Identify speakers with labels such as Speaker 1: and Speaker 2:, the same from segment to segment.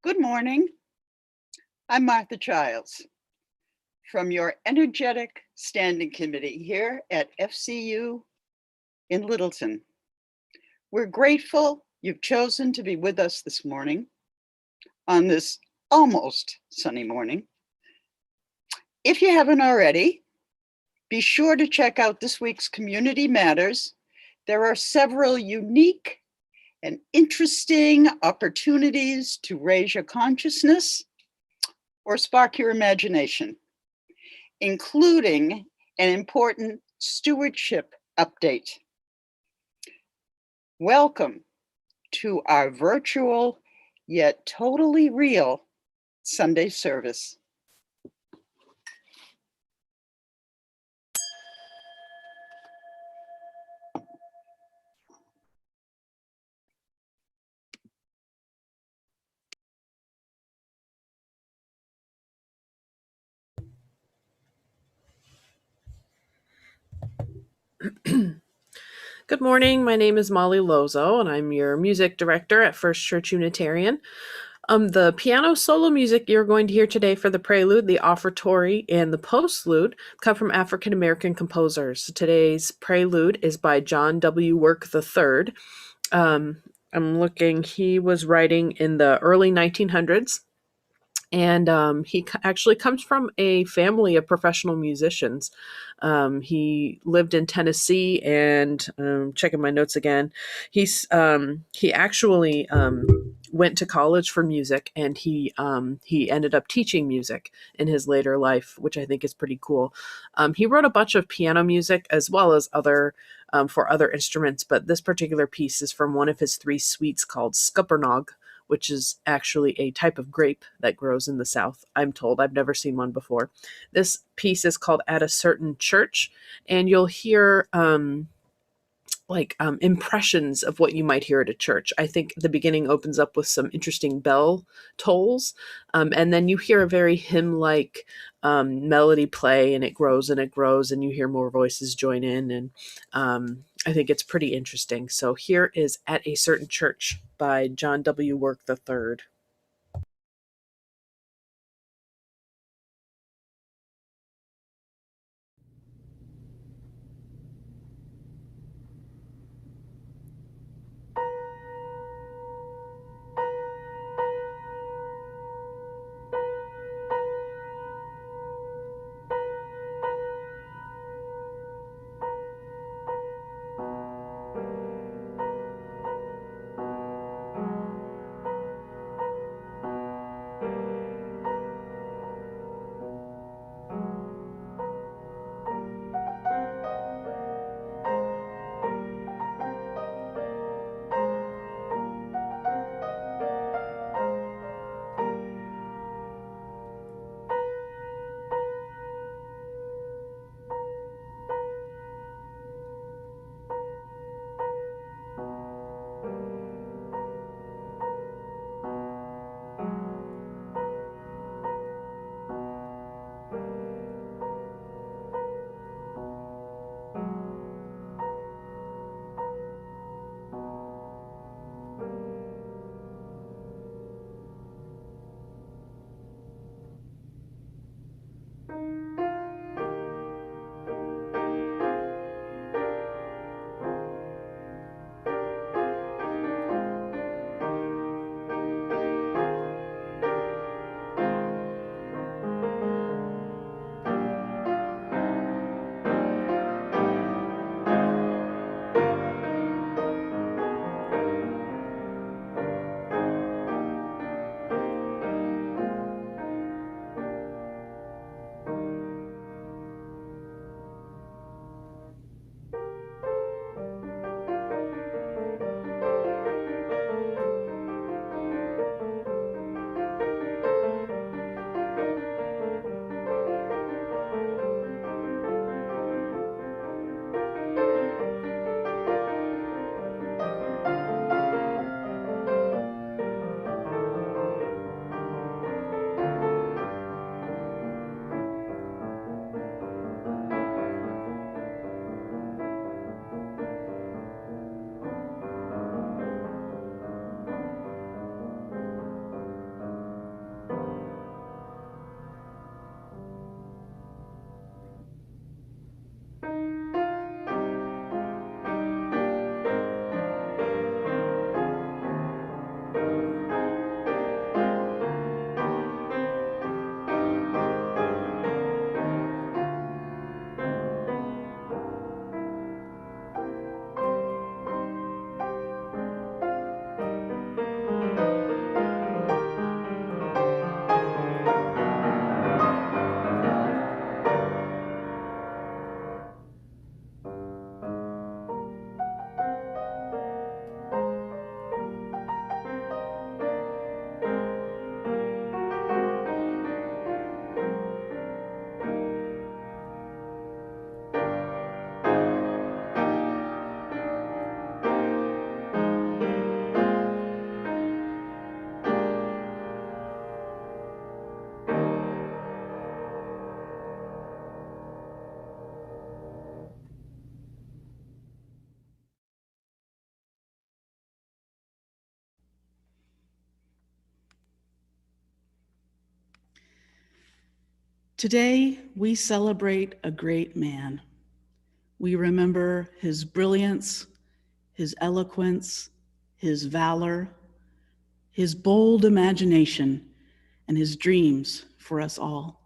Speaker 1: Good morning. I'm Martha Childs from your energetic standing committee here at FCU in Littleton. We're grateful you've chosen to be with us this morning on this almost sunny morning. If you haven't already, be sure to check out this week's Community Matters. There are several unique and interesting opportunities to raise your consciousness or spark your imagination, including an important stewardship update. Welcome to our virtual yet totally real Sunday service.
Speaker 2: Good morning. My name is Molly Lozeau, and I'm your music director at First Church Unitarian. The piano solo music you're going to hear today for the Prelude, the Offertory, and the Postlude come from African American composers. Today's Prelude is by John W. Work III. I'm looking, he was writing in the early 1900s. And he actually comes from a family of professional musicians. He lived in Tennessee, and checking my notes again, he actually went to college for music, and he ended up teaching music in his later life, which I think is pretty cool. He wrote a bunch of piano music as well as other for other instruments, but this particular piece is from one of his 3 suites called Scuppernong, which is actually a type of grape that grows in the South, I'm told. I've never seen one before. This piece is called At a Certain Church, and you'll hear impressions of what you might hear at a church. I think the beginning opens up with some interesting bell tolls, and then you hear a very hymn-like melody play, and it grows, and you hear more voices join in, and I think it's pretty interesting. So here is At a Certain Church by John W. Work III.
Speaker 3: Today, we celebrate a great man. We remember his brilliance, his eloquence, his valor, his bold imagination, and his dreams for us all.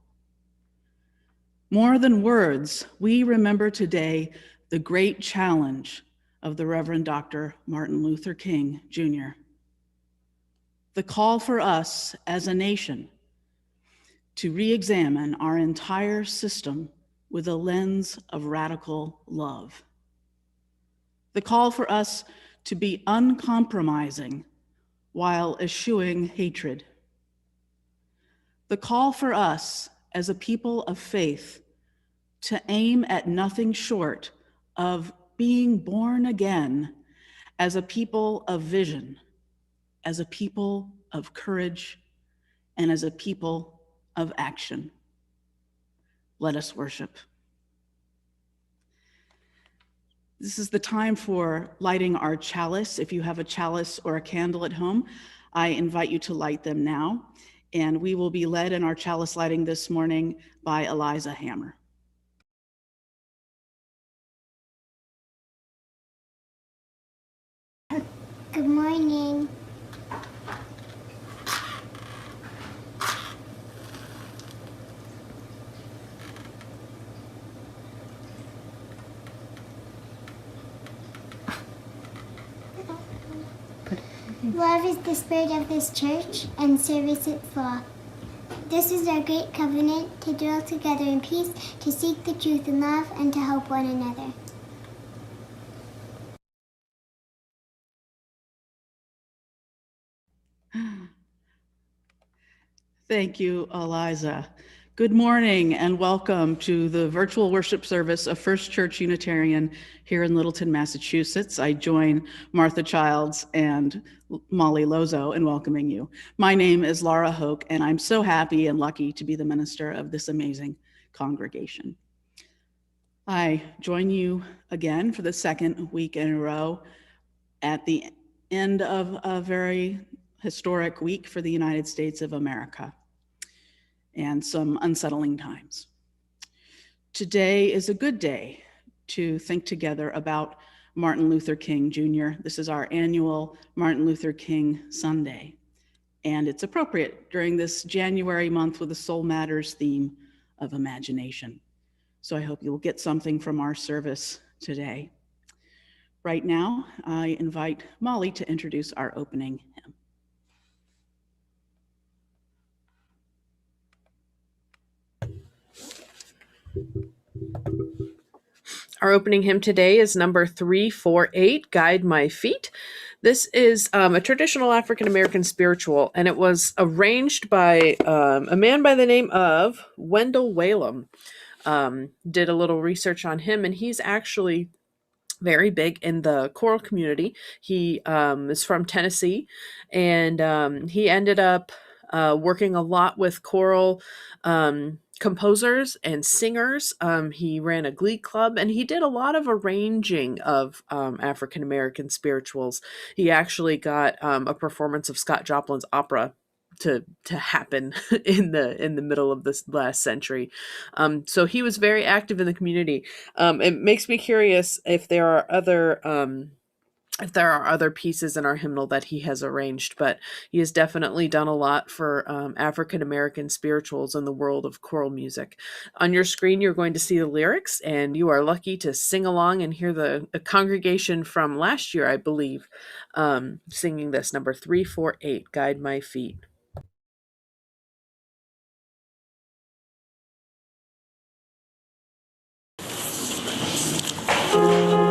Speaker 3: More than words, we remember today the great challenge of the Reverend Dr. Martin Luther King, Jr. The call for us as a nation to re-examine our entire system with a lens of radical love. The call for us to be uncompromising while eschewing hatred. The call for us as a people of faith to aim at nothing short of being born again as a people of vision, as a people of courage, and as a people of action. Let us worship. This is the time for lighting our chalice. If you have a chalice or a candle at home, I invite you to light them now. And we will be led in our chalice lighting this morning by Eliza Hammer.
Speaker 4: Good morning. Love is the spirit of this church, and service its law. This is our great covenant, to dwell together in peace, to seek the truth in love, and to help one another.
Speaker 3: Thank you, Eliza. Good morning and welcome to the virtual worship service of First Church Unitarian here in Littleton, Massachusetts. I join Martha Childs and Molly Lozeau in welcoming you. My name is Lara Hoke, and I'm so happy and lucky to be the minister of this amazing congregation. I join you again for the second week in a row at the end of a very historic week for the United States of America and some unsettling times. Today is a good day to think together about Martin Luther King Jr. This is our annual Martin Luther King Sunday, and it's appropriate during this January month with the Soul Matters theme of imagination. So I hope you will get something from our service today. Right now, I invite Molly to introduce our opening hymn.
Speaker 2: Our opening hymn today is number 348, Guide My Feet. This is a traditional African-American spiritual, and it was arranged by a man by the name of Wendell Whalum. Did a little research on him, and he's actually very big in the choral community. He is from Tennessee, and he ended up working a lot with choral composers and singers. He ran a glee club, and he did a lot of arranging of African American spirituals. He actually got a performance of Scott Joplin's opera to happen in the middle of this last century. So he was very active in the community. It makes me curious if there are other pieces in our hymnal that he has arranged, but he has definitely done a lot for African American spirituals in the world of choral music. On your screen, you're going to see the lyrics, and you are lucky to sing along and hear the congregation from last year, I believe, singing this, number 348, Guide My Feet.
Speaker 5: Guide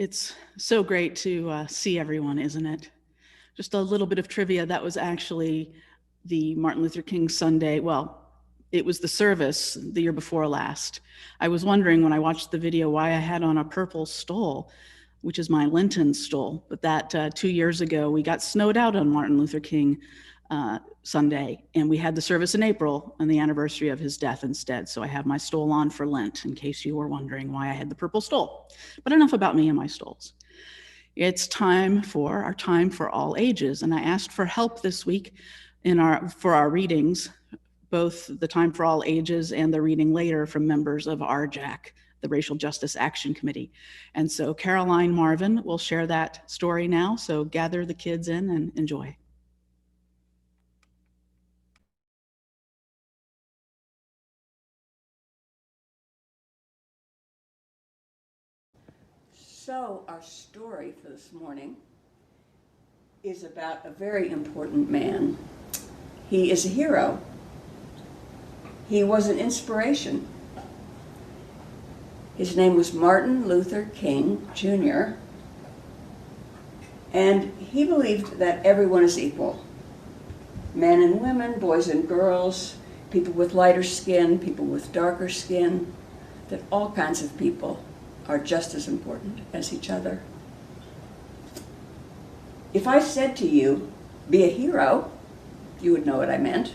Speaker 3: It's so great to see everyone, isn't it? Just a little bit of trivia. That was actually the Martin Luther King Sunday. Well, it was the service the year before last. I was wondering when I watched the video why I had on a purple stole, which is my Lenten stole. But that 2 years ago, we got snowed out on Martin Luther King Sunday, and we had the service in April on the anniversary of his death instead. So I have my stole on for Lent, in case you were wondering why I had the purple stole. But enough about me and my stoles. It's time for our Time for All Ages, and I asked for help this week for our readings, both the Time for All Ages and the reading later from members of RJAC, the Racial Justice Action Committee. And so Caroline Marvin will share that story now, so gather the kids in and enjoy.
Speaker 5: So our story for this morning is about a very important man. He is a hero. He was an inspiration. His name was Martin Luther King, Jr., and he believed that everyone is equal. Men and women, boys and girls, people with lighter skin, people with darker skin, that all kinds of people are just as important as each other. If I said to you, be a hero, you would know what I meant.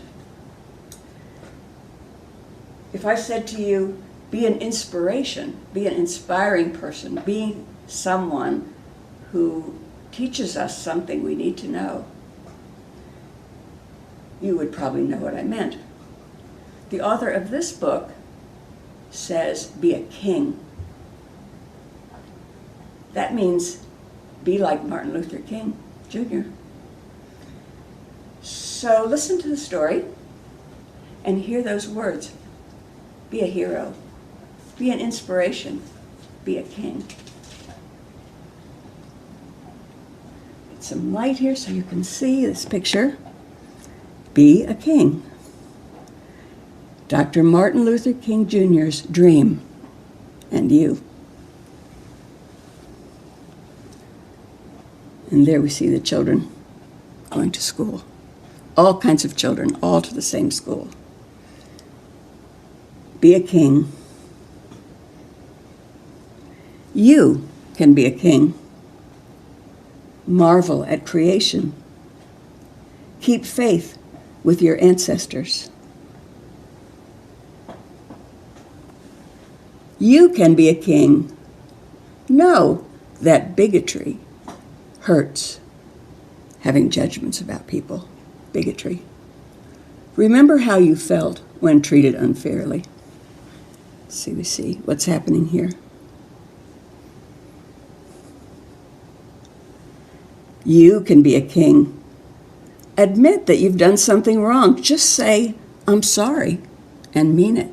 Speaker 5: If I said to you, be an inspiration, be an inspiring person, be someone who teaches us something we need to know, you would probably know what I meant. The author of this book says, be a king. That means be like Martin Luther King, Jr. So listen to the story and hear those words. Be a hero, be an inspiration, be a king. Get some light here so you can see this picture. Be a king. Dr. Martin Luther King Jr.'s dream, and you. And there we see the children going to school. All kinds of children, all to the same school. Be a king. You can be a king. Marvel at creation. Keep faith with your ancestors. You can be a king. Know that bigotry hurts. Having judgments about people, bigotry. Remember how you felt when treated unfairly. We see what's happening here. You can be a king. Admit that you've done something wrong. Just say, I'm sorry, and mean it.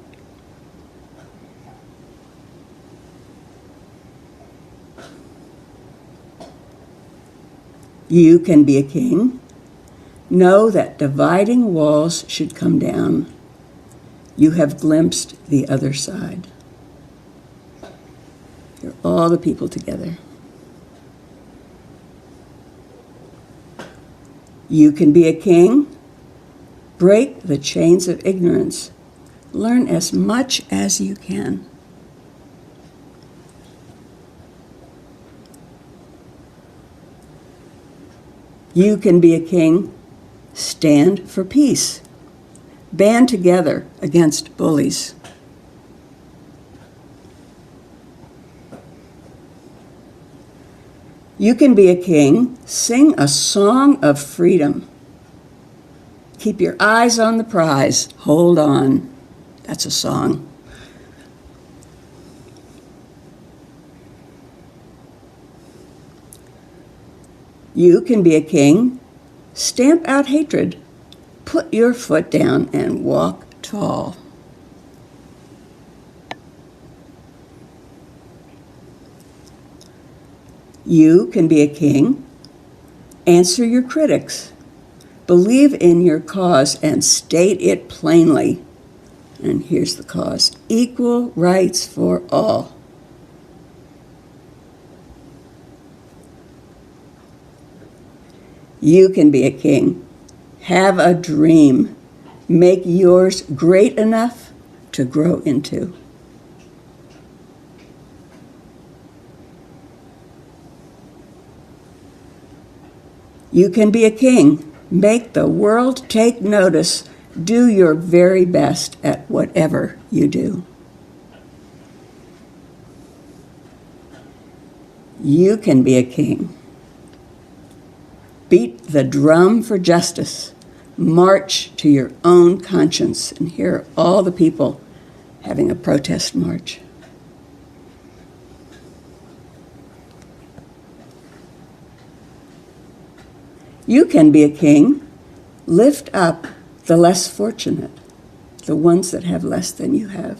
Speaker 5: You can be a king. Know that dividing walls should come down. You have glimpsed the other side. You're all the people together. You can be a king. Break the chains of ignorance. Learn as much as you can. You can be a king. Stand for peace. Band together against bullies. You can be a king. Sing a song of freedom. Keep your eyes on the prize. Hold on. That's a song. You can be a king. Stamp out hatred. Put your foot down and walk tall. You can be a king. Answer your critics. Believe in your cause and state it plainly. And here's the cause. Equal rights for all. You can be a king. Have a dream. Make yours great enough to grow into. You can be a king. Make the world take notice. Do your very best at whatever you do. You can be a king. Beat the drum for justice. March to your own conscience. And here are all the people having a protest march. You can be a king. Lift up the less fortunate, the ones that have less than you have.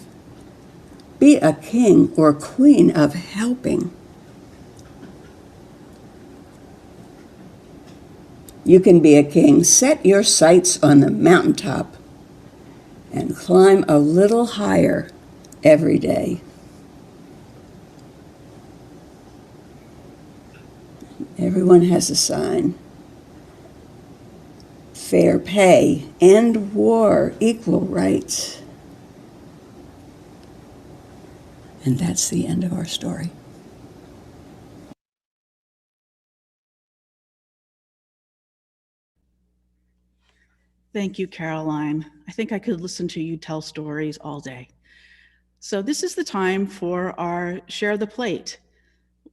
Speaker 5: Be a king or queen of helping. You can be a king. Set your sights on the mountaintop and climb a little higher every day. Everyone has a sign. Fair pay, end war, equal rights. And that's the end of our story.
Speaker 3: Thank you, Caroline. I think I could listen to you tell stories all day. So this is the time for our Share the Plate.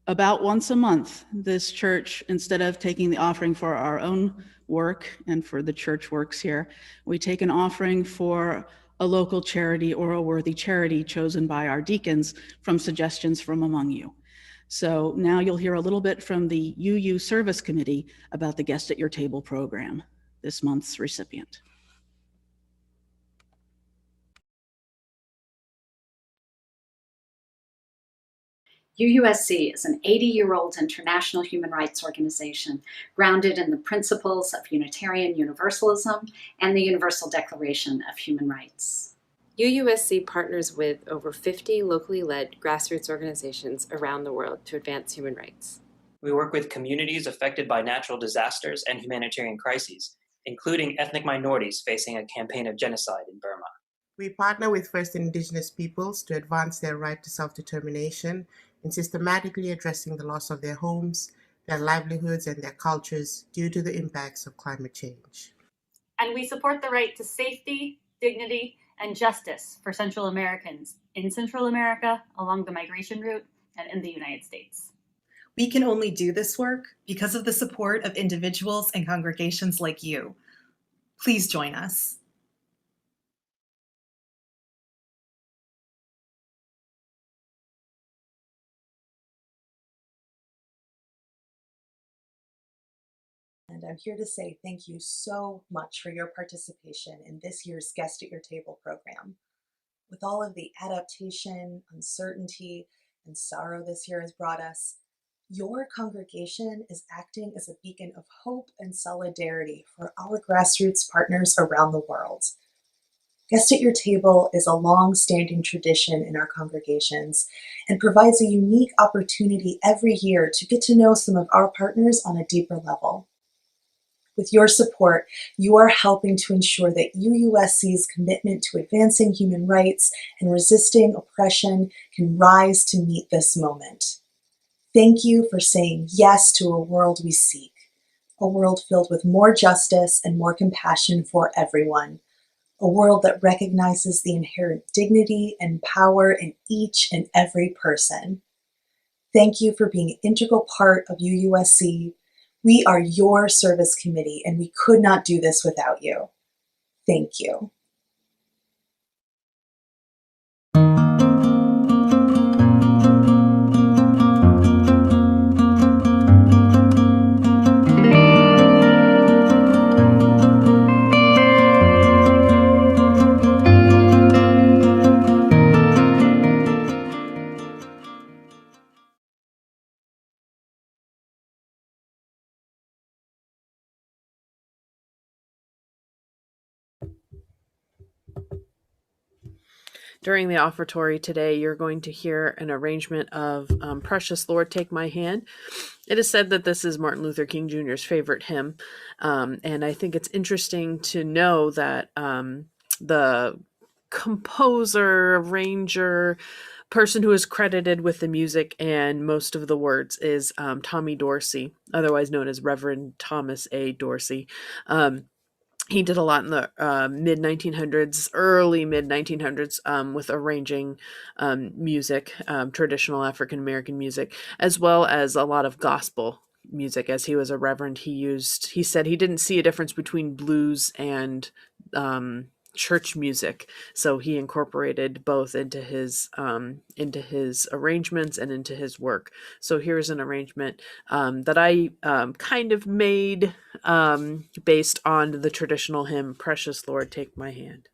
Speaker 3: About once a month, this church, instead of taking the offering for our own work and for the church works here, we take an offering for a local charity or a worthy charity chosen by our deacons from suggestions from among you. So now you'll hear a little bit from the UU Service Committee about the Guest at Your Table program, this month's recipient.
Speaker 6: UUSC is an 80-year-old international human rights organization grounded in the principles of Unitarian Universalism and the Universal Declaration of Human Rights.
Speaker 7: UUSC partners with over 50 locally led grassroots organizations around the world to advance human rights.
Speaker 8: We work with communities affected by natural disasters and humanitarian crises, including ethnic minorities facing a campaign of genocide in Burma.
Speaker 9: We partner with First Indigenous peoples to advance their right to self-determination in systematically addressing the loss of their homes, their livelihoods, and their cultures due to the impacts of climate change.
Speaker 10: And we support the right to safety, dignity, and justice for Central Americans in Central America, along the migration route, and in the United States.
Speaker 11: We can only do this work because of the support of individuals and congregations like you. Please join us.
Speaker 12: And I'm here to say thank you so much for your participation in this year's Guest at Your Table program. With all of the adaptation, uncertainty, and sorrow this year has brought us, your congregation is acting as a beacon of hope and solidarity for our grassroots partners around the world. Guest at Your Table is a long-standing tradition in our congregations and provides a unique opportunity every year to get to know some of our partners on a deeper level. With your support, you are helping to ensure that UUSC's commitment to advancing human rights and resisting oppression can rise to meet this moment. Thank you for saying yes to a world we seek, a world filled with more justice and more compassion for everyone, a world that recognizes the inherent dignity and power in each and every person. Thank you for being an integral part of UUSC. We are your service committee, and we could not do this without you. Thank you.
Speaker 2: During the offertory today, you're going to hear an arrangement of Precious Lord, Take My Hand. It is said that this is Martin Luther King Jr.'s favorite hymn, and I think it's interesting to know that the composer, arranger, person who is credited with the music and most of the words is Tommy Dorsey, otherwise known as Reverend Thomas A. Dorsey. He did a lot in the early mid 1900s, with arranging music, traditional African American music, as well as a lot of gospel music. As he was a reverend, he said he didn't see a difference between blues and church music, so he incorporated both into his arrangements and into his work. So here's an arrangement that I kind of made based on the traditional hymn, Precious Lord, Take My Hand.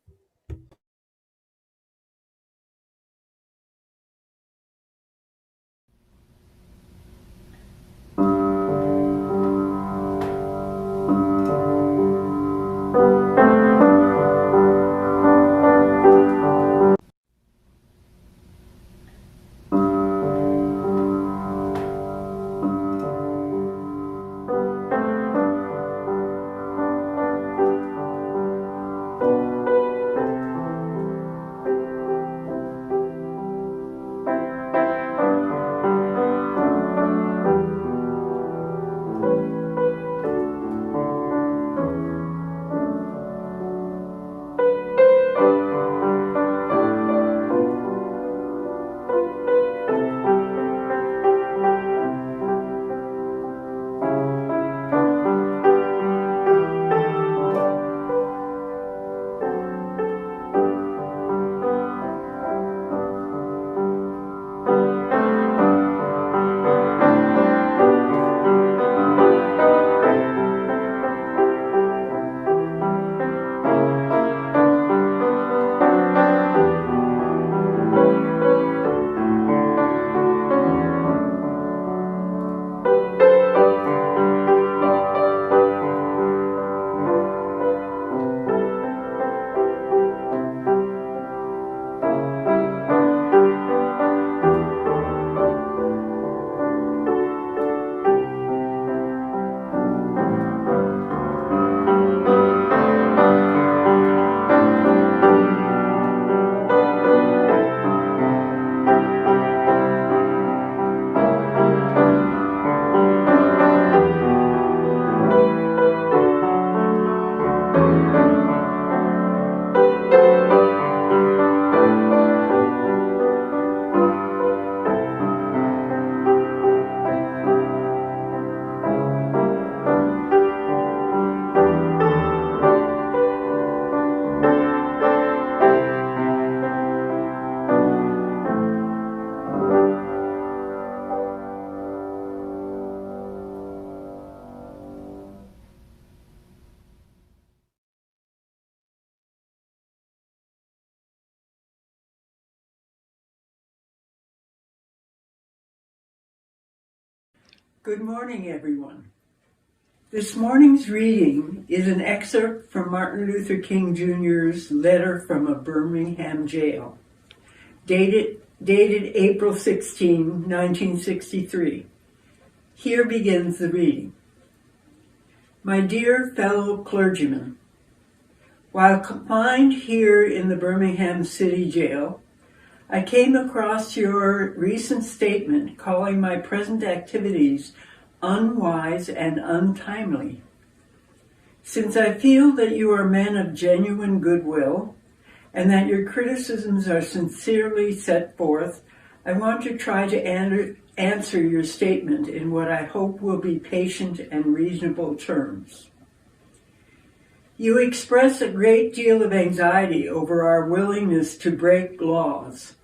Speaker 5: Good morning, everyone. This morning's reading is an excerpt from Martin Luther King Jr.'s letter from a Birmingham jail, dated April 16, 1963. Here begins the reading. My dear fellow clergymen, while confined here in the Birmingham City Jail, I came across your recent statement calling my present activities unwise and untimely. Since I feel that you are men of genuine goodwill and that your criticisms are sincerely set forth, I want to try to answer your statement in what I hope will be patient and reasonable terms. You express a great deal of anxiety over our willingness to break laws.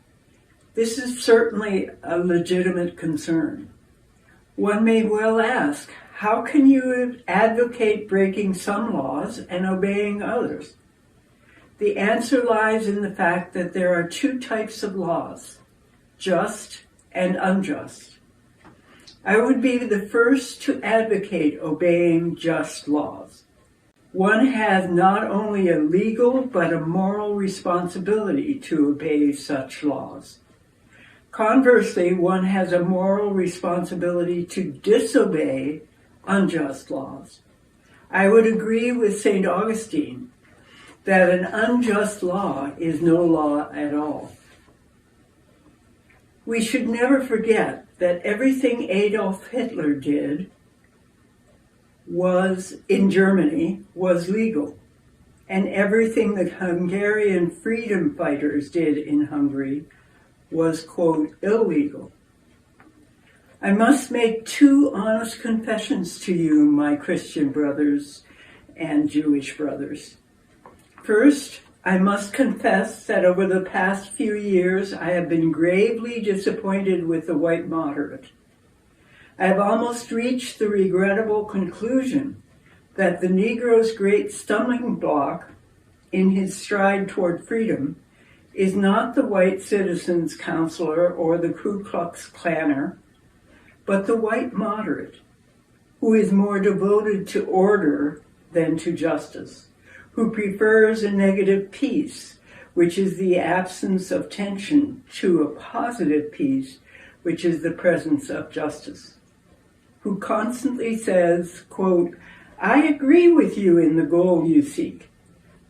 Speaker 5: This is certainly a legitimate concern. One may well ask, how can you advocate breaking some laws and obeying others? The answer lies in the fact that there are two types of laws, just and unjust. I would be the first to advocate obeying just laws. one has not only a legal but a moral responsibility to obey such laws. Conversely, one has a moral responsibility to disobey unjust laws. I would agree with St. Augustine that an unjust law is no law at all. We should never forget that everything Adolf Hitler did in Germany was legal, and everything the Hungarian freedom fighters did in Hungary was, quote, illegal. I must make two honest confessions to you, my Christian brothers and Jewish brothers. First, I must confess that over the past few years I have been gravely disappointed with the white moderate. I have almost reached the regrettable conclusion that the Negro's great stumbling block in his stride toward freedom is not the white citizens' counselor or the Ku Klux Klanner, but the white moderate, who is more devoted to order than to justice, who prefers a negative peace, which is the absence of tension, to a positive peace, which is the presence of justice, who constantly says, quote, I agree with you in the goal you seek,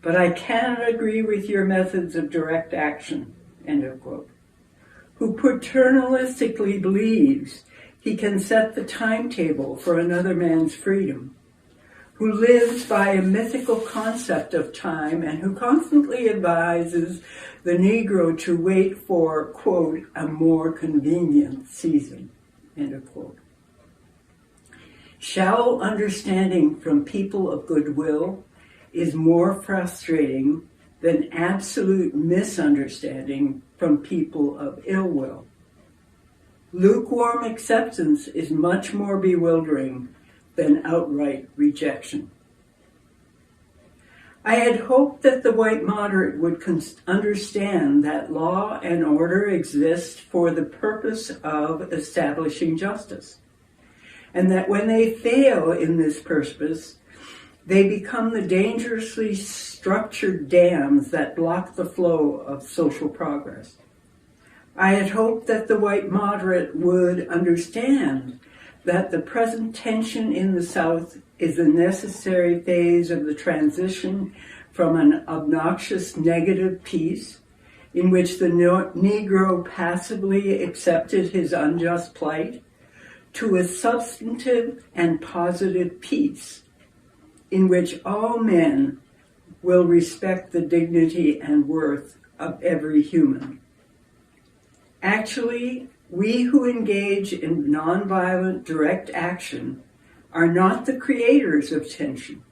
Speaker 5: but I cannot agree with your methods of direct action, end of quote, who paternalistically believes he can set the timetable for another man's freedom, who lives by a mythical concept of time and who constantly advises the Negro to wait for, quote, a more convenient season, end of quote. Shallow understanding from people of goodwill is more frustrating than absolute misunderstanding from people of ill will. Lukewarm acceptance is much more bewildering than outright rejection. I had hoped that the white moderate would understand that law and order exist for the purpose of establishing justice, and that when they fail in this purpose, they become the dangerously structured dams that block the flow of social progress. I had hoped that the white moderate would understand that the present tension in the South is a necessary phase of the transition from an obnoxious negative peace in which the Negro passively accepted his unjust plight to a substantive and positive peace in which all men will respect the dignity and worth of every human. Actually, we who engage in nonviolent direct action are not the creators of tension.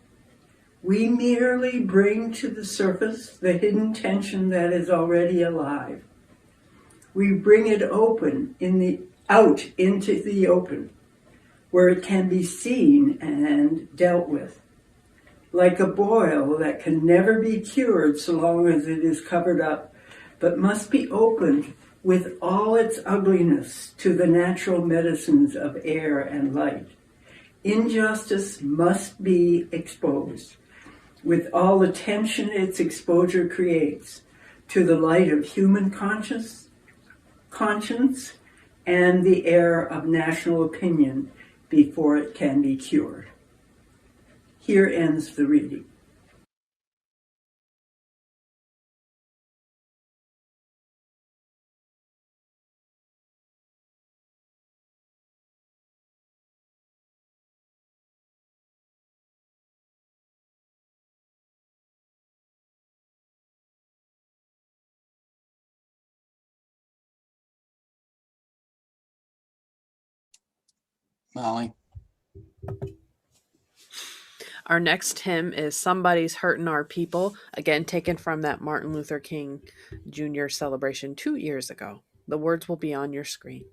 Speaker 5: We merely bring to the surface the hidden tension that is already alive. We bring it out into the open, where it can be seen and dealt with. Like a boil that can never be cured so long as it is covered up, but must be opened with all its ugliness to the natural medicines of air and light. Injustice must be exposed, with all the tension its exposure creates, to the light of human conscience and the air of national opinion before it can be cured. Here ends the reading.
Speaker 13: Molly.
Speaker 2: Our next hymn is Somebody's Hurtin' Our People, again taken from that Martin Luther King Jr. celebration 2 years ago. The words will be on your screen.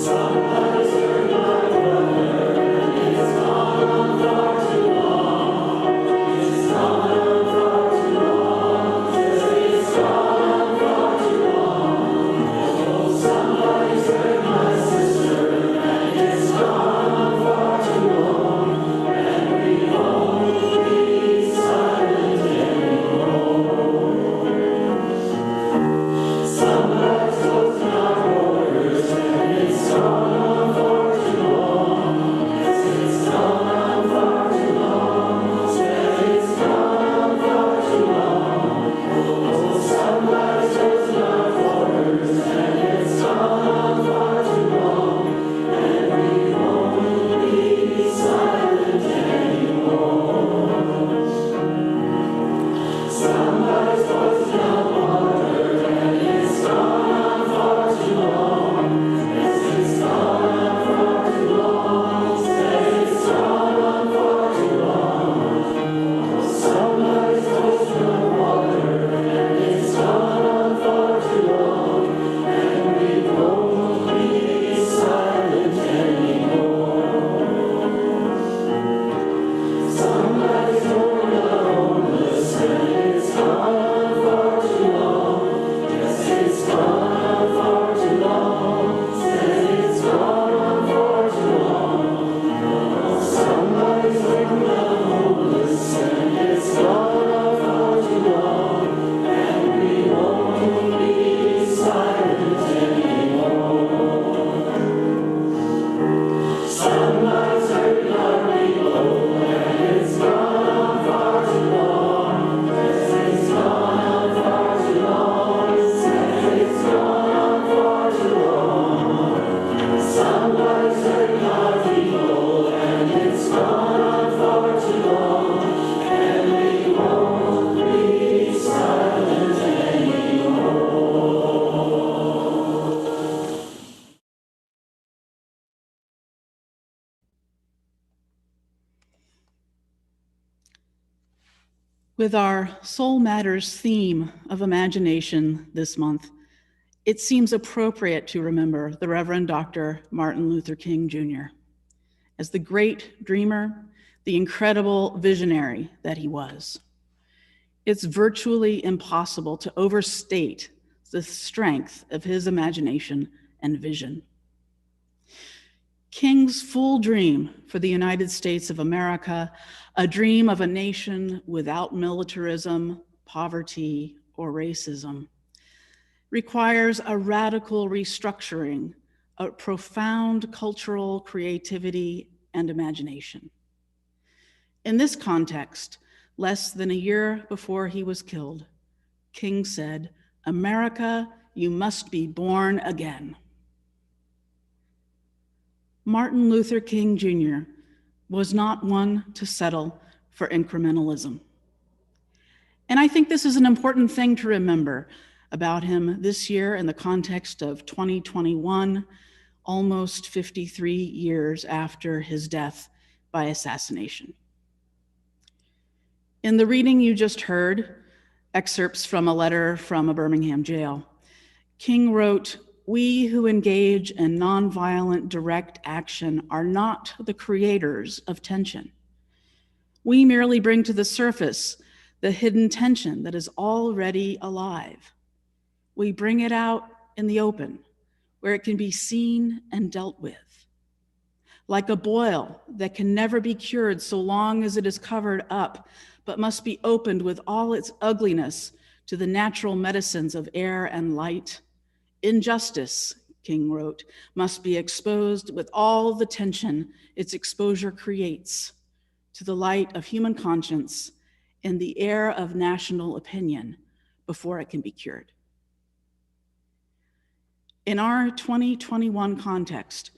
Speaker 14: Somebody's hurting our people.
Speaker 3: With our Soul Matters theme of imagination this month, it seems appropriate to remember the Reverend Dr. Martin Luther King Jr. as the great dreamer, the incredible visionary that he was. It's virtually impossible to overstate the strength of his imagination and vision. King's full dream for the United States of America, a dream of a nation without militarism, poverty, or racism, requires a radical restructuring, a profound cultural creativity and imagination. In this context, less than a year before he was killed, King said, "America, you must be born again." Martin Luther King Jr. was not one to settle for incrementalism. And I think this is an important thing to remember about him this year in the context of 2021, almost 53 years after his death by assassination. In the reading you just heard, excerpts from a letter from a Birmingham jail, King wrote, "We who engage in nonviolent direct action are not the creators of tension. We merely bring to the surface the hidden tension that is already alive. We bring it out in the open, where it can be seen and dealt with. Like a boil that can never be cured so long as it is covered up, but must be opened with all its ugliness to the natural medicines of air and light. Injustice," King wrote, "must be exposed with all the tension its exposure creates to the light of human conscience in the air of national opinion before it can be cured." In our 2021 context,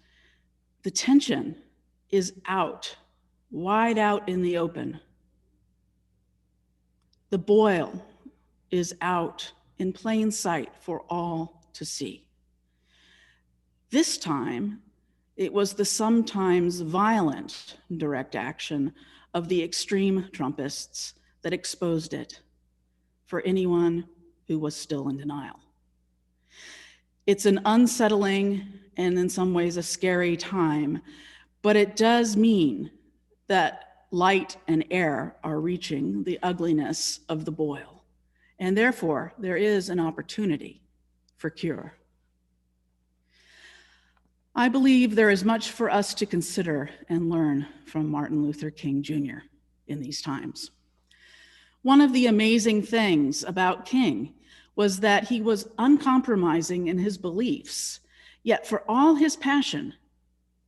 Speaker 3: the tension is out, wide out in the open. The boil is out in plain sight for all to see. This time, it was the sometimes violent direct action of the extreme Trumpists that exposed it for anyone who was still in denial. It's an unsettling and in some ways a scary time, but it does mean that light and air are reaching the ugliness of the boil, and therefore there is an opportunity for cure. I believe there is much for us to consider and learn from Martin Luther King Jr. in these times. One of the amazing things about King was that he was uncompromising in his beliefs, yet for all his passion,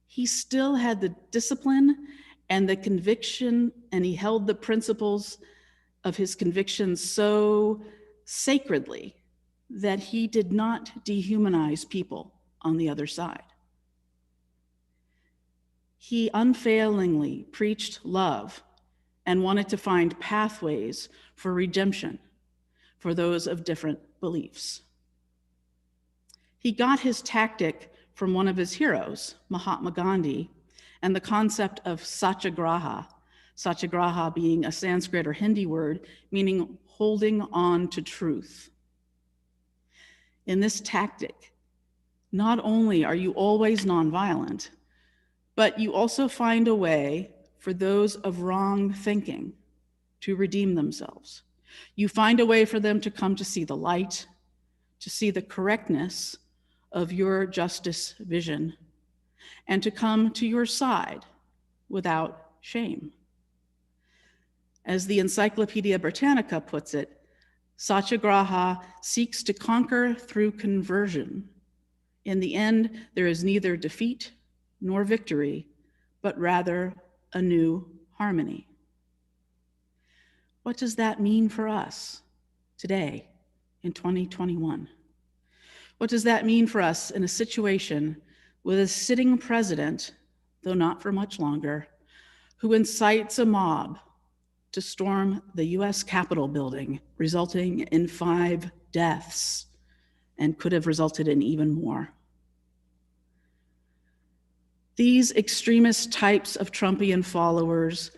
Speaker 3: he still had the discipline and the conviction, and he held the principles of his convictions so sacredly that he did not dehumanize people on the other side. He unfailingly preached love and wanted to find pathways for redemption for those of different beliefs. He got his tactic from one of his heroes, Mahatma Gandhi, and the concept of satyagraha, satyagraha being a Sanskrit or Hindi word meaning holding on to truth. In this tactic, not only are you always nonviolent, but you also find a way for those of wrong thinking to redeem themselves. You find a way for them to come to see the light, to see the correctness of your justice vision, and to come to your side without shame. As the Encyclopedia Britannica puts it, Satyagraha seeks to conquer through conversion. In the end, there is neither defeat nor victory, but rather a new harmony. What does that mean for us today in 2021? What does that mean for us in a situation with a sitting president, though not for much longer, who incites a mob to storm the US Capitol building, resulting in 5 deaths and could have resulted in even more? These extremist types of Trumpian followers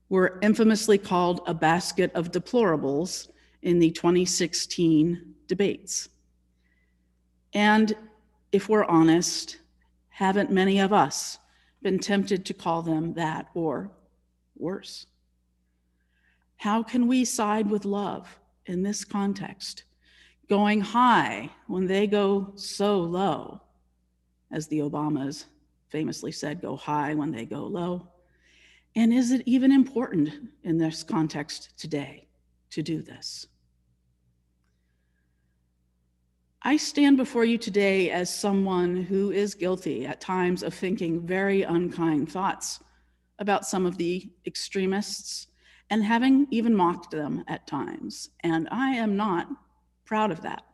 Speaker 3: were infamously called a basket of deplorables in the 2016 debates. And if we're honest, haven't many of us been tempted to call them that or worse? How can we side with love in this context, going high when they go so low, as the Obamas famously said, go high when they go low? And is it even important in this context today to do this? I stand before you today as someone who is guilty at times of thinking very unkind thoughts about some of the extremists and having even mocked them at times. And I am not proud of that.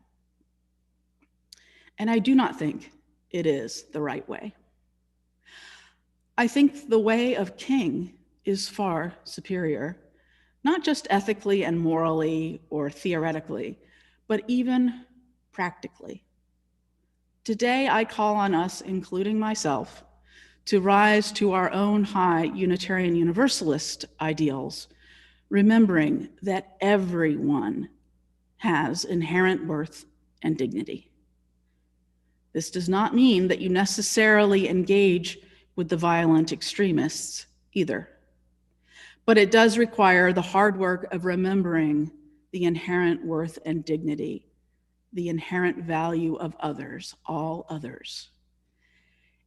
Speaker 3: And I do not think it is the right way. I think the way of King is far superior, not just ethically and morally or theoretically, but even practically. Today, I call on us, including myself, to rise to our own high Unitarian Universalist ideals, remembering that everyone has inherent worth and dignity. This does not mean that you necessarily engage with the violent extremists either, but it does require the hard work of remembering the inherent worth and dignity, the inherent value of others, all others.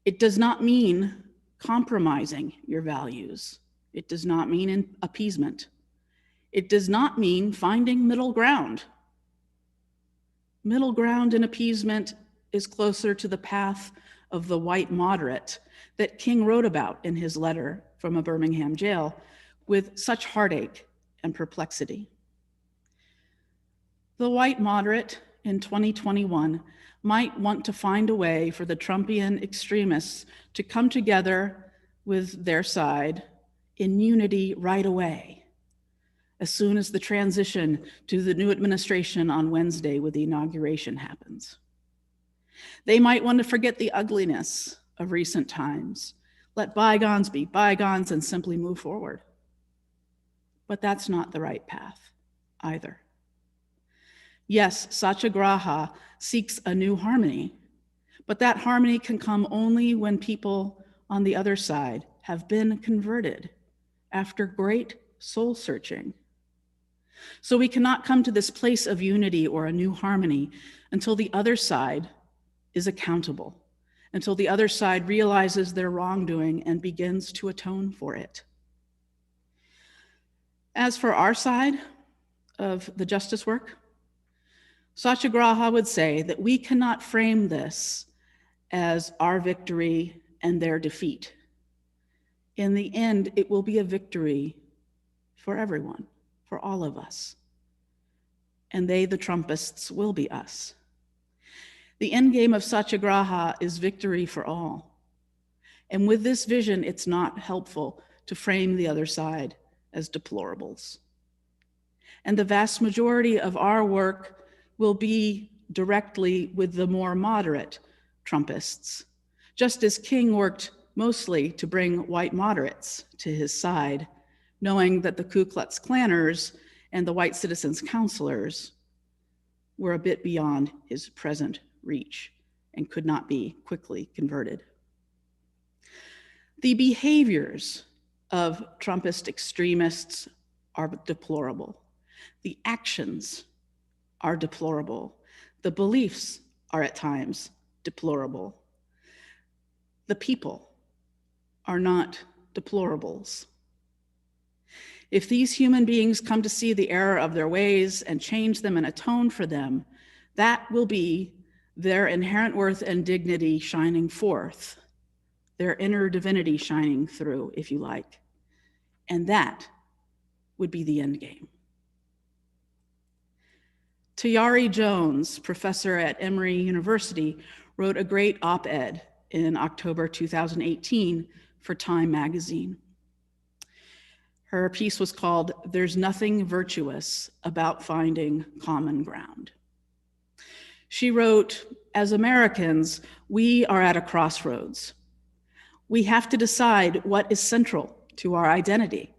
Speaker 3: It does not mean compromising your values. It does not mean appeasement. It does not mean finding middle ground. Middle ground and appeasement is closer to the path of the white moderate that King wrote about in his letter from a Birmingham jail with such heartache and perplexity. The white moderate in 2021 might want to find a way for the Trumpian extremists to come together with their side in unity right away, as soon as the transition to the new administration on Wednesday with the inauguration happens. They might want to forget the ugliness of recent times, let bygones be bygones, and simply move forward. But that's not the right path either. Yes, Satyagraha seeks a new harmony, but that harmony can come only when people on the other side have been converted after great soul searching. So we cannot come to this place of unity or a new harmony until the other side is accountable, until the other side realizes their wrongdoing and begins to atone for it. As for our side of the justice work, Satyagraha would say that we cannot frame this as our victory and their defeat. In the end, it will be a victory for everyone, for all of us. And they, the Trumpists, will be us. The end game of Satyagraha is victory for all. And with this vision, it's not helpful to frame the other side as deplorables. And the vast majority of our work will be directly with the more moderate Trumpists, just as King worked mostly to bring white moderates to his side, knowing that the Ku Klux Klanners and the white citizens counselors were a bit beyond his present reach and could not be quickly converted. The behaviors of Trumpist extremists are deplorable. The actions are deplorable. The beliefs are at times deplorable. The people are not deplorables. If these human beings come to see the error of their ways and change them and atone for them, that will be their inherent worth and dignity shining forth, their inner divinity shining through, if you like. And that would be the end game. Tayari Jones, professor at Emory University, wrote a great op-ed in October 2018 for Time magazine. Her piece was called, "There's Nothing Virtuous About Finding Common Ground." She wrote, "As Americans, we are at a crossroads. We have to decide what is central to our identity.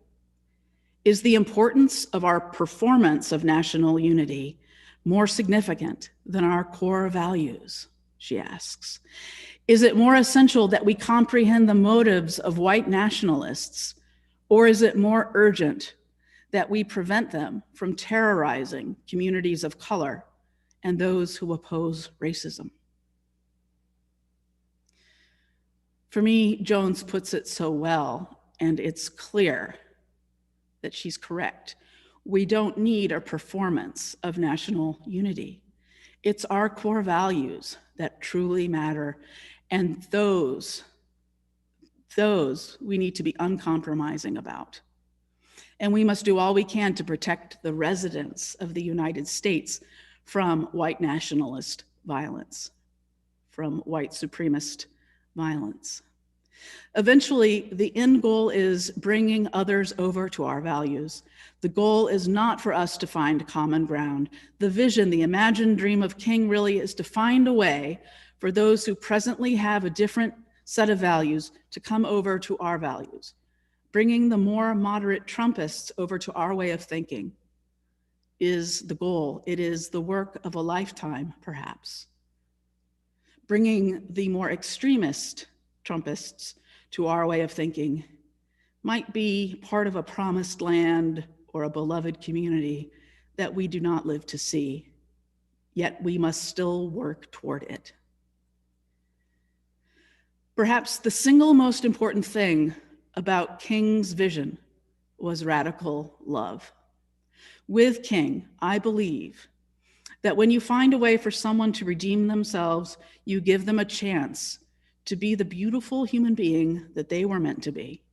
Speaker 3: Is the importance of our performance of national unity more significant than our core values, she asks? Is it more essential that we comprehend the motives of white nationalists, or is it more urgent that we prevent them from terrorizing communities of color and those who oppose racism? For me, Jones puts it so well, and it's clear that she's correct. We don't need a performance of national unity. It's our core values that truly matter, and those we need to be uncompromising about. And we must do all we can to protect the residents of the United States from white nationalist violence, from white supremacist violence. Eventually, the end goal is bringing others over to our values. The goal is not for us to find common ground. The vision, the imagined dream of King really is to find a way for those who presently have a different set of values to come over to our values, bringing the more moderate Trumpists over to our way of thinking is the goal. It is the work of a lifetime, perhaps. Bringing the more extremist Trumpists to our way of thinking might be part of a promised land or a beloved community that we do not live to see, yet we must still work toward it. Perhaps the single most important thing about King's vision was radical love. With King, I believe that when you find a way for someone to redeem themselves, you give them a chance to be the beautiful human being that they were meant to be.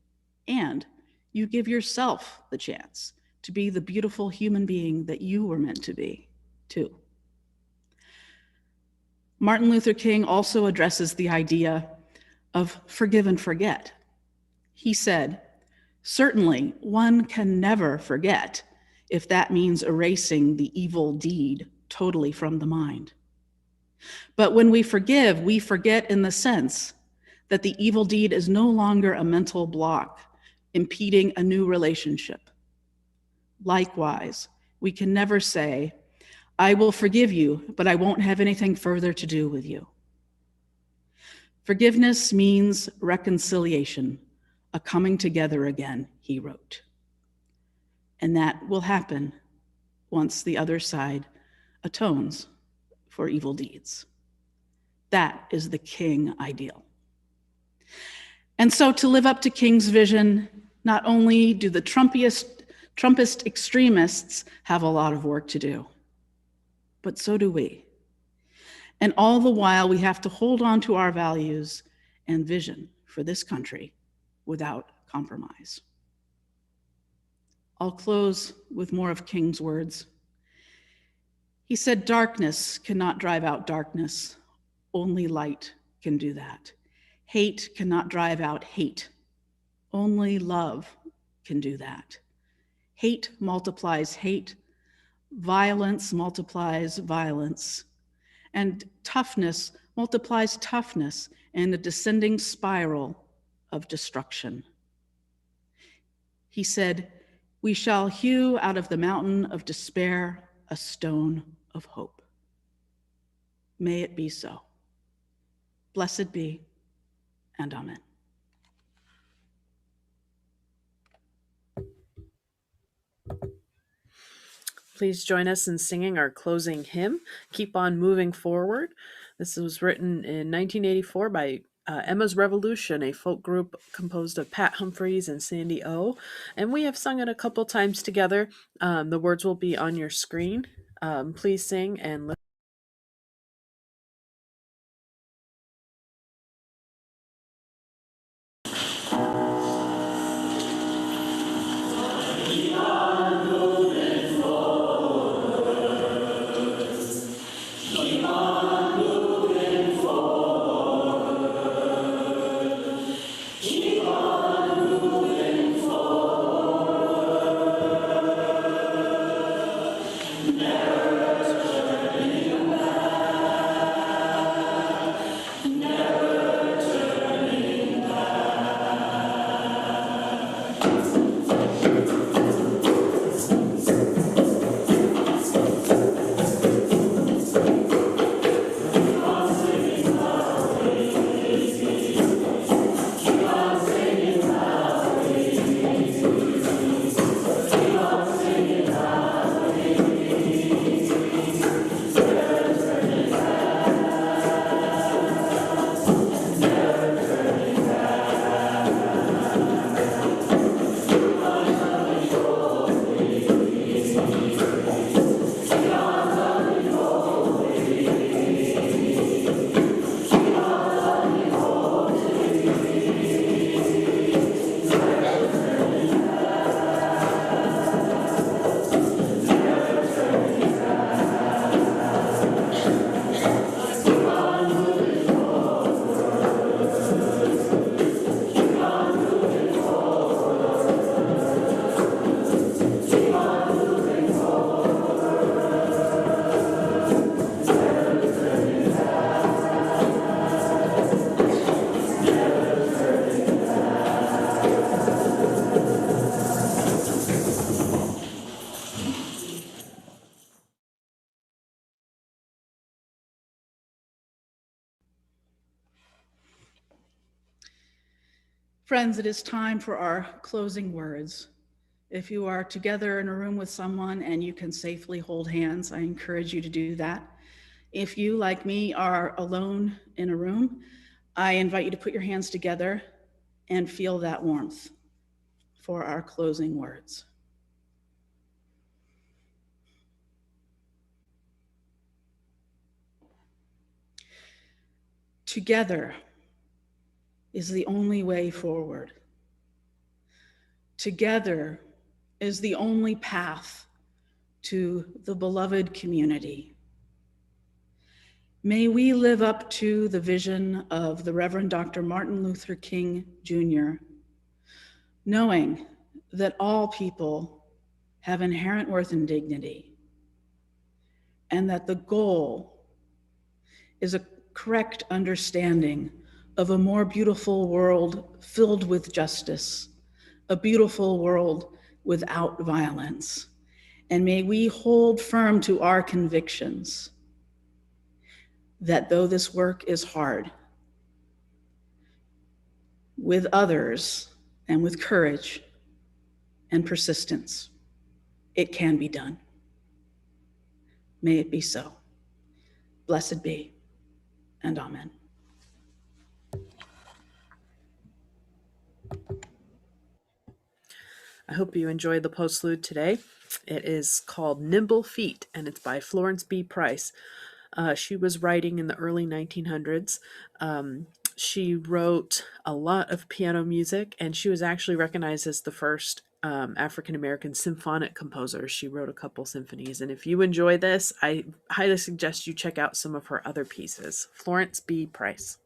Speaker 3: And you give yourself the chance to be the beautiful human being that you were meant to be, too. Martin Luther King also addresses the idea of forgive and forget. He said, certainly one can never forget if that means erasing the evil deed totally from the mind. But when we forget in the sense that the evil deed is no longer a mental block impeding a new relationship. Likewise, we can never say, I will forgive you, but I won't have anything further to do with you. Forgiveness means reconciliation, a coming together again, he wrote. And that will happen once the other side atones for evil deeds. That is the King ideal. And so to live up to King's vision, not only do the Trumpist extremists have a lot of work to do, but so do we. And all the while, we have to hold on to our values and vision for this country without compromise. I'll close with more of King's words. He said, darkness cannot drive out darkness. Only light can do that. Hate cannot drive out hate. Only love can do that. Hate multiplies hate. Violence multiplies violence. And toughness multiplies toughness in a descending spiral of destruction. He said, we shall hew out of the mountain of despair a stone of hope. May it be so. Blessed be, and amen.
Speaker 2: Please join us in singing our closing hymn, Keep On Moving Forward. This was written in 1984 by Emma's Revolution, a folk group composed of Pat Humphreys and Sandy O. And we have sung it a couple times together. The words will be on your screen. Please sing and listen.
Speaker 14: Never
Speaker 3: Friends, it is time for our closing words. If you are together in a room with someone and you can safely hold hands, I encourage you to do that. If you, like me, are alone in a room, I invite you to put your hands together and feel that warmth for our closing words. Together is the only way forward. Together is the only path to the beloved community. May we live up to the vision of the Reverend Dr. Martin Luther King Jr., knowing that all people have inherent worth and dignity, and that the goal is a correct understanding of a more beautiful world filled with justice, a beautiful world without violence. And may we hold firm to our convictions that though this work is hard, with others and with courage and persistence, it can be done. May it be so. Blessed be, and amen.
Speaker 2: I hope you enjoyed the postlude today. It is called Nimble Feet, and it's by Florence B. Price. She was writing in the early 1900s. She wrote a lot of piano music, and she was actually recognized as the first African-American symphonic composer. She wrote a couple symphonies, and if you enjoy this, I highly suggest you check out some of her other pieces. Florence B. Price.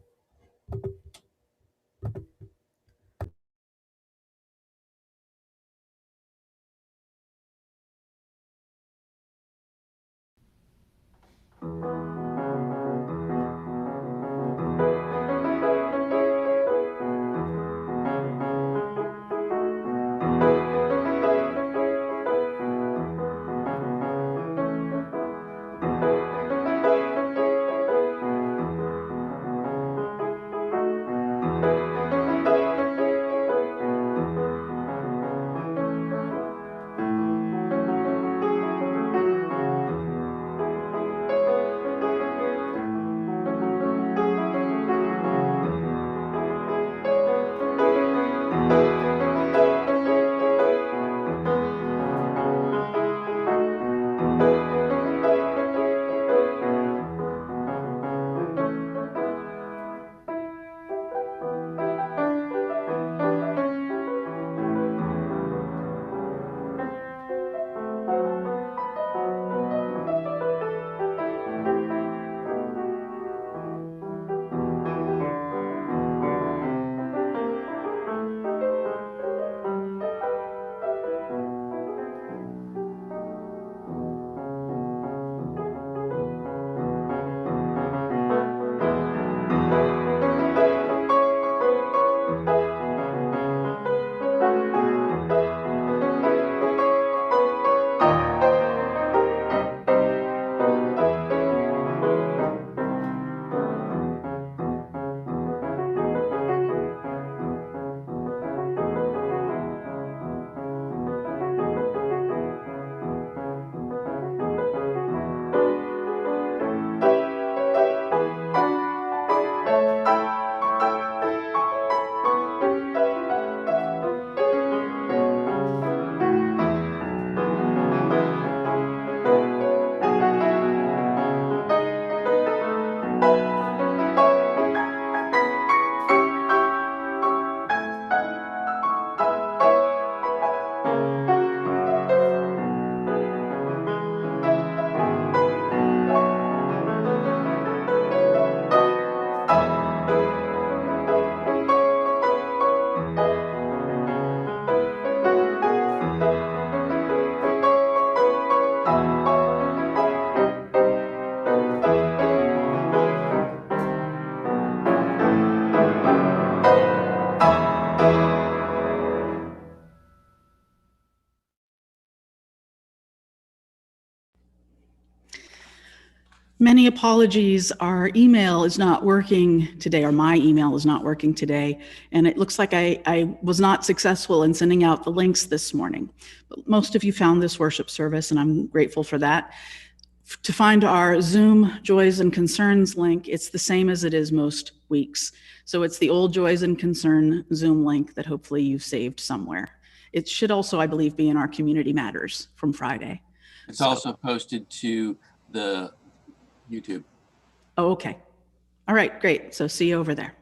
Speaker 3: Many apologies. Our email is not working today, or my email is not working today. And it looks like I was not successful in sending out the links this morning. But most of you found this worship service, and I'm grateful for that. To find our Zoom Joys and Concerns link, it's the same as it is most weeks. So it's the old Joys and Concern Zoom link that hopefully you've saved somewhere. It should also, I believe, be in our Community Matters from Friday.
Speaker 13: It's also posted to the YouTube.
Speaker 3: Oh, okay. All right, great. So see you over there.